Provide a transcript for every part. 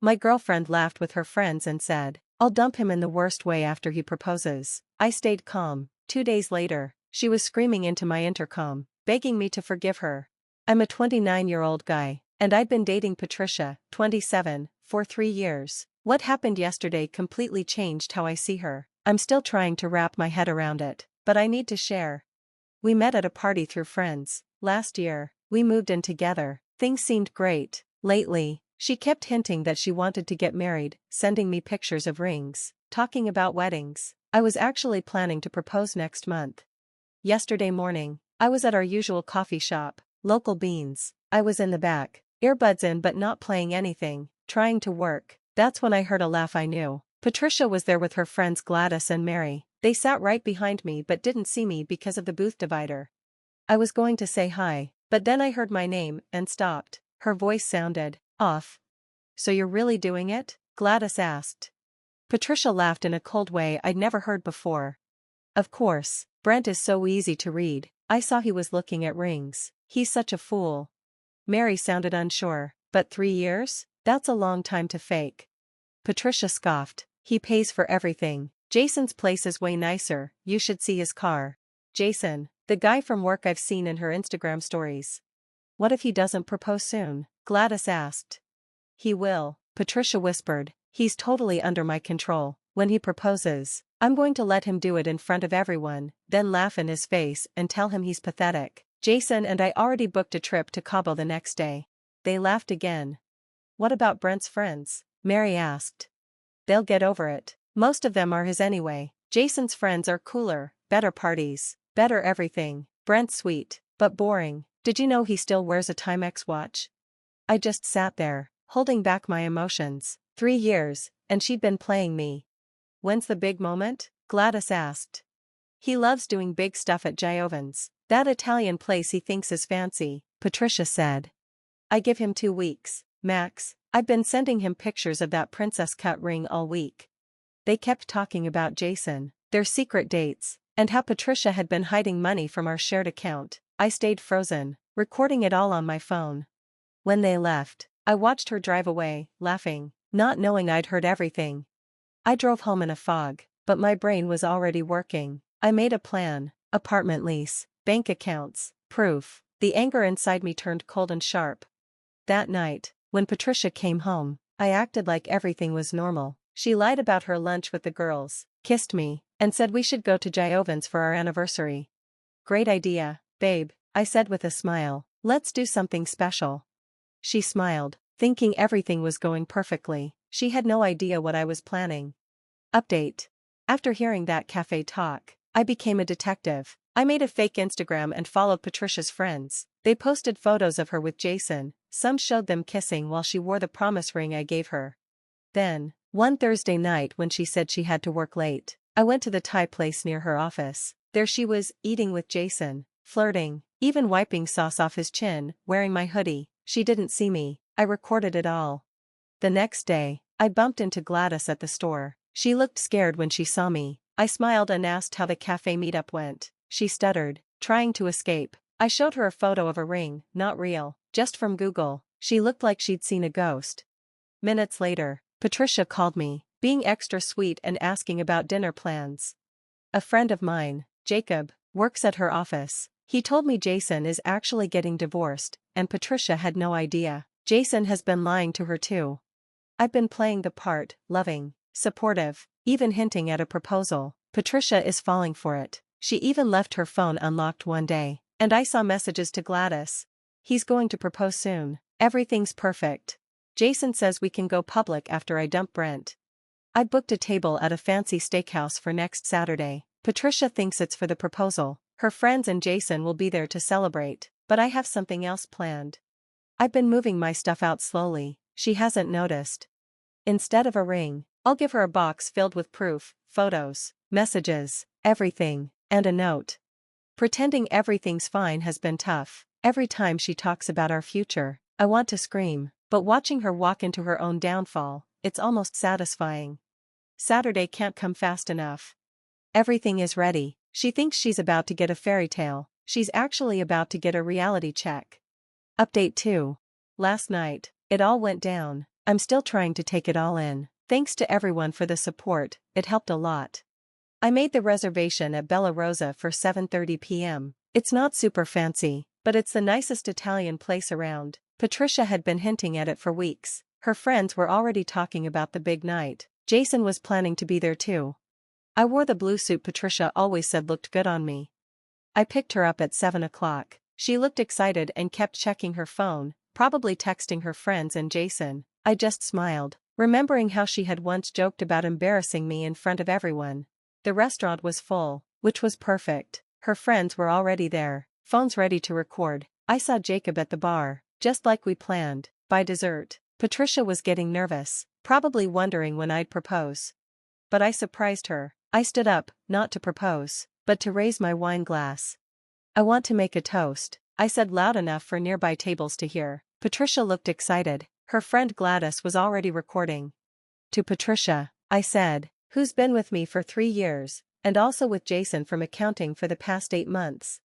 My girlfriend laughed with her friends and said, "I'll dump him in the worst way after he proposes." I stayed calm. 2 days later, she was screaming into my intercom, begging me to forgive her. I'm a 29-year-old guy, and I'd been dating Patricia, 27, for 3 years. What happened yesterday completely changed how I see her. I'm still trying to wrap my head around it, but I need to share. We met at a party through friends. Last year, we moved in together. Things seemed great. Lately, she kept hinting that she wanted to get married, sending me pictures of rings, talking about weddings. I was actually planning to propose next month. Yesterday morning, I was at our usual coffee shop, Local Beans. I was in the back, earbuds in but not playing anything, trying to work. That's when I heard a laugh I knew. Patricia was there with her friends Gladys and Mary. They sat right behind me but didn't see me because of the booth divider. I was going to say hi, but then I heard my name and stopped. Her voice sounded off. "So you're really doing it?" Gladys asked. Patricia laughed in a cold way I'd never heard before. "Of course, Brent is so easy to read. I saw he was looking at rings. He's such a fool." Mary sounded unsure. "But 3 years? That's a long time to fake." Patricia scoffed. "He pays for everything. Jason's place is way nicer, you should see his car." Jason, the guy from work I've seen in her Instagram stories. "What if he doesn't propose soon?" Gladys asked. "He will," Patricia whispered. "He's totally under my control. When he proposes, I'm going to let him do it in front of everyone, then laugh in his face and tell him he's pathetic." Jason and I already booked a trip to Cabo the next day. They laughed again. "What about Brent's friends?" Mary asked. "They'll get over it. Most of them are his anyway. Jason's friends are cooler, better parties, better everything. Brent's sweet, but boring. Did you know he still wears a Timex watch?" I just sat there, holding back my emotions. 3 years, and she'd been playing me. "When's the big moment?" Gladys asked. "He loves doing big stuff at Giovan's, that Italian place he thinks is fancy," Patricia said. "I give him 2 weeks, max. I've been sending him pictures of that princess cut ring all week." They kept talking about Jason, their secret dates, and how Patricia had been hiding money from our shared account. I stayed frozen, recording it all on my phone. When they left, I watched her drive away, laughing, not knowing I'd heard everything. I drove home in a fog, but my brain was already working. I made a plan: apartment lease, bank accounts, proof. The anger inside me turned cold and sharp. That night, when Patricia came home, I acted like everything was normal. She lied about her lunch with the girls, kissed me, and said we should go to Giovan's for our anniversary. "Great idea, babe," I said with a smile. "Let's do something special." She smiled, thinking everything was going perfectly. She had no idea what I was planning. Update. After hearing that cafe talk, I became a detective. I made a fake Instagram and followed Patricia's friends. They posted photos of her with Jason. Some showed them kissing while she wore the promise ring I gave her. Then, one Thursday night when she said she had to work late, I went to the Thai place near her office. There she was, eating with Jason, flirting, even wiping sauce off his chin, wearing my hoodie. She didn't see me. I recorded it all. The next day, I bumped into Gladys at the store. She looked scared when she saw me. I smiled and asked how the cafe meetup went. She stuttered, trying to escape. I showed her a photo of a ring, not real, just from Google. She looked like she'd seen a ghost. Minutes later, Patricia called me, being extra sweet and asking about dinner plans. A friend of mine, Jacob, works at her office. He told me Jason is actually getting divorced, and Patricia had no idea. Jason has been lying to her too. I've been playing the part, loving, supportive, even hinting at a proposal. Patricia is falling for it. She even left her phone unlocked one day, and I saw messages to Gladys. "He's going to propose soon. Everything's perfect. Jason says we can go public after I dump Brent." I booked a table at a fancy steakhouse for next Saturday. Patricia thinks it's for the proposal. Her friends and Jason will be there to celebrate, but I have something else planned. I've been moving my stuff out slowly. She hasn't noticed. Instead of a ring, I'll give her a box filled with proof, photos, messages, everything, and a note. Pretending everything's fine has been tough. Every time she talks about our future, I want to scream, but watching her walk into her own downfall, it's almost satisfying. Saturday can't come fast enough. Everything is ready. She thinks she's about to get a fairy tale. She's actually about to get a reality check. Update 2. Last night, it all went down. I'm still trying to take it all in. Thanks to everyone for the support, it helped a lot. I made the reservation at Bella Rosa for 7:30 p.m. It's not super fancy, but it's the nicest Italian place around. Patricia had been hinting at it for weeks. Her friends were already talking about the big night. Jason was planning to be there too. I wore the blue suit Patricia always said looked good on me. I picked her up at 7 o'clock. She looked excited and kept checking her phone, probably texting her friends and Jason. I just smiled, remembering how she had once joked about embarrassing me in front of everyone. The restaurant was full, which was perfect. Her friends were already there, phones ready to record. I saw Jacob at the bar, just like we planned. By dessert, Patricia was getting nervous, probably wondering when I'd propose. But I surprised her. I stood up, not to propose, but to raise my wine glass. I want to make a toast, I said loud enough for nearby tables to hear. Patricia looked excited. Her friend Gladys was already recording. To Patricia, I said, who's been with me for 3 years, and also with Jason from accounting for the past 8 months.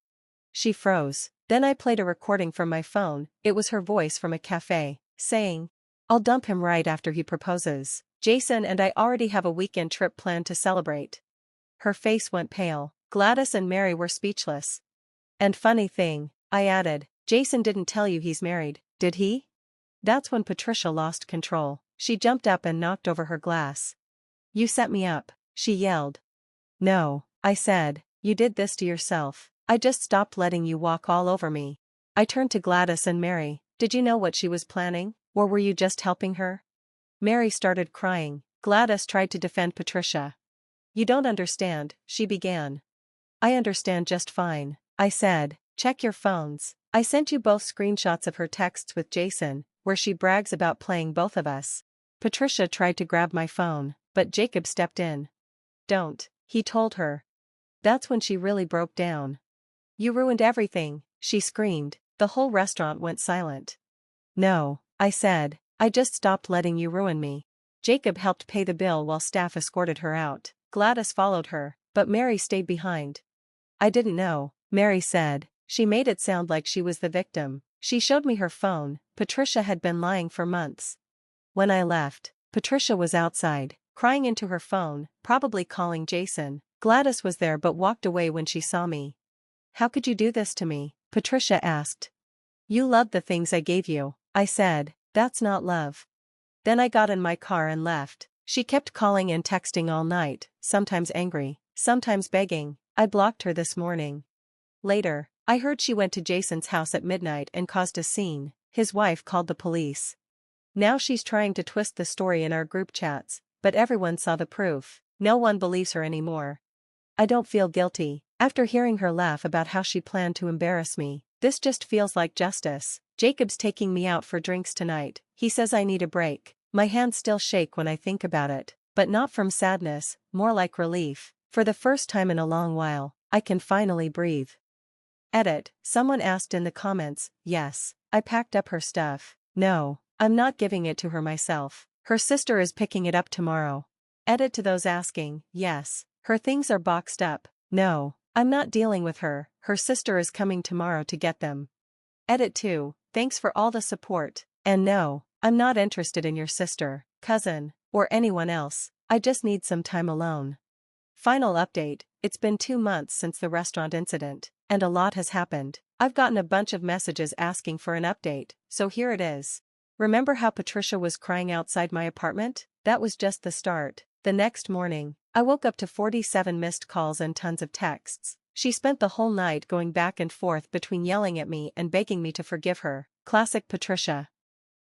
She froze. Then I played a recording from my phone. It was her voice from a cafe, saying, I'll dump him right after he proposes. Jason and I already have a weekend trip planned to celebrate. Her face went pale. Gladys and Mary were speechless. And funny thing, I added, Jason didn't tell you he's married, did he? That's when Patricia lost control. She jumped up and knocked over her glass. You set me up, she yelled. No, I said, you did this to yourself. I just stopped letting you walk all over me. I turned to Gladys and Mary. Did you know what she was planning, or were you just helping her? Mary started crying. Gladys tried to defend Patricia. You don't understand, she began. I understand just fine, I said. Check your phones. I sent you both screenshots of her texts with Jason, where she brags about playing both of us. Patricia tried to grab my phone, but Jacob stepped in. Don't, he told her. That's when she really broke down. You ruined everything, she screamed. The whole restaurant went silent. No, I said, I just stopped letting you ruin me. Jacob helped pay the bill while staff escorted her out. Gladys followed her, but Mary stayed behind. I didn't know, Mary said. She made it sound like she was the victim. She showed me her phone. Patricia had been lying for months. When I left, Patricia was outside, crying into her phone, probably calling Jason. Gladys was there but walked away when she saw me. How could you do this to me? Patricia asked. You loved the things I gave you, I said. That's not love. Then I got in my car and left. She kept calling and texting all night, sometimes angry, sometimes begging. I blocked her this morning. Later, I heard she went to Jason's house at midnight and caused a scene. His wife called the police. Now she's trying to twist the story in our group chats, but everyone saw the proof. No one believes her anymore. I don't feel guilty. After hearing her laugh about how she planned to embarrass me, this just feels like justice. Jacob's taking me out for drinks tonight. He says I need a break. My hands still shake when I think about it, but not from sadness, more like relief. For the first time in a long while, I can finally breathe. Edit, someone asked in the comments. Yes, I packed up her stuff. No, I'm not giving it to her myself. Her sister is picking it up tomorrow. Edit to those asking. Yes, her things are boxed up. No, I'm not dealing with her. Her sister is coming tomorrow to get them. Edit 2, thanks for all the support. And no, I'm not interested in your sister, cousin, or anyone else. I just need some time alone. Final update, it's been 2 months since the restaurant incident, and a lot has happened. I've gotten a bunch of messages asking for an update, so here it is. Remember how Patricia was crying outside my apartment? That was just the start. The next morning, I woke up to 47 missed calls and tons of texts. She spent the whole night going back and forth between yelling at me and begging me to forgive her. Classic Patricia.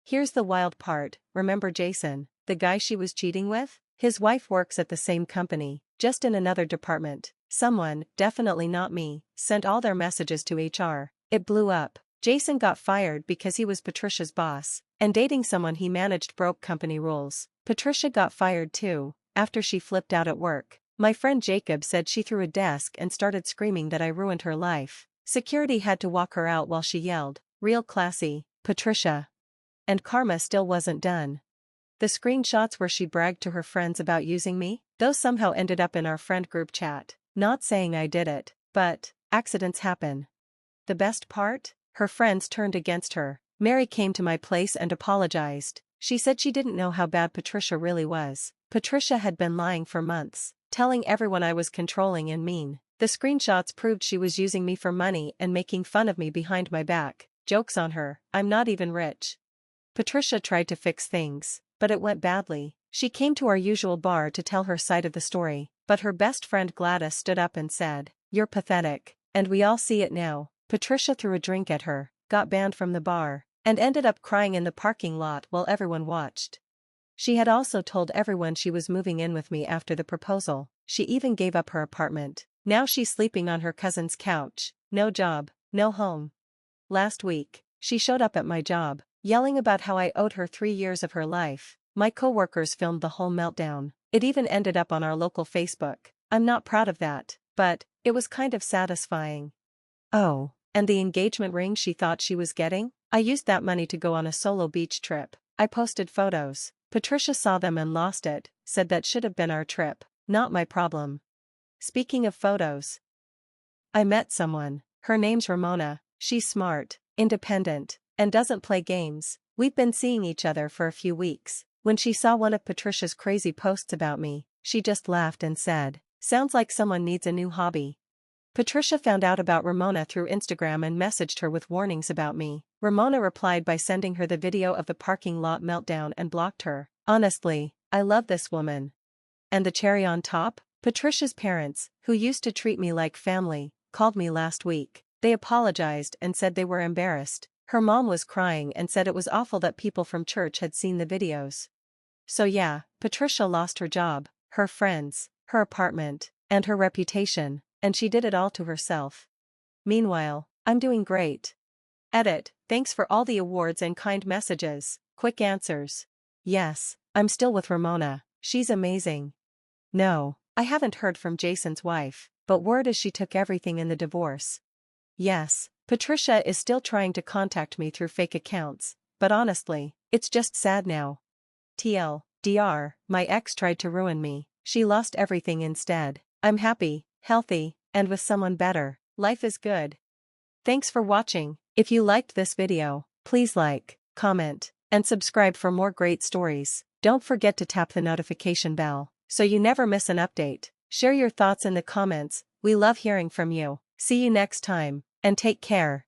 Here's the wild part, remember Jason, the guy she was cheating with? His wife works at the same company, just in another department. Someone, definitely not me, sent all their messages to HR. It blew up. Jason got fired because he was Patricia's boss, and dating someone he managed broke company rules. Patricia got fired too, after she flipped out at work. My friend Jacob said she threw a desk and started screaming that I ruined her life. Security had to walk her out while she yelled, "Real classy, Patricia." And karma still wasn't done. The screenshots where she bragged to her friends about using me, those somehow ended up in our friend group chat. Not saying I did it, but accidents happen. The best part? Her friends turned against her. Mary came to my place and apologized. She said she didn't know how bad Patricia really was. Patricia had been lying for months, telling everyone I was controlling and mean. The screenshots proved she was using me for money and making fun of me behind my back. Joke's on her, I'm not even rich. Patricia tried to fix things, but it went badly. She came to our usual bar to tell her side of the story, but her best friend Gladys stood up and said, "You're pathetic, and we all see it now." Patricia threw a drink at her, got banned from the bar, and ended up crying in the parking lot while everyone watched. She had also told everyone she was moving in with me after the proposal. She even gave up her apartment. Now she's sleeping on her cousin's couch. No job, no home. Last week, she showed up at my job, yelling about how I owed her 3 years of her life. My coworkers filmed the whole meltdown. It even ended up on our local Facebook. I'm not proud of that, but it was kind of satisfying. Oh, and the engagement ring she thought she was getting? I used that money to go on a solo beach trip. I posted photos. Patricia saw them and lost it, said that should have been our trip. Not my problem. Speaking of photos, I met someone. Her name's Ramona. She's smart, independent, and doesn't play games. We've been seeing each other for a few weeks. When she saw one of Patricia's crazy posts about me, she just laughed and said, "Sounds like someone needs a new hobby." Patricia found out about Ramona through Instagram and messaged her with warnings about me. Ramona replied by sending her the video of the parking lot meltdown and blocked her. Honestly, I love this woman. And the cherry on top? Patricia's parents, who used to treat me like family, called me last week. They apologized and said they were embarrassed. Her mom was crying and said it was awful that people from church had seen the videos. So yeah, Patricia lost her job, her friends, her apartment, and her reputation, and she did it all to herself. Meanwhile, I'm doing great. Edit, thanks for all the awards and kind messages. Quick answers. Yes, I'm still with Ramona. She's amazing. No, I haven't heard from Jason's wife, but word is she took everything in the divorce. Yes, Patricia is still trying to contact me through fake accounts, but honestly, it's just sad now. TLDR, my ex tried to ruin me. She lost everything instead. I'm happy, healthy, and with someone better. Life is good. Thanks for watching. If you liked this video, please like, comment, and subscribe for more great stories. Don't forget to tap the notification bell, so you never miss an update. Share your thoughts in the comments. We love hearing from you. See you next time, and take care.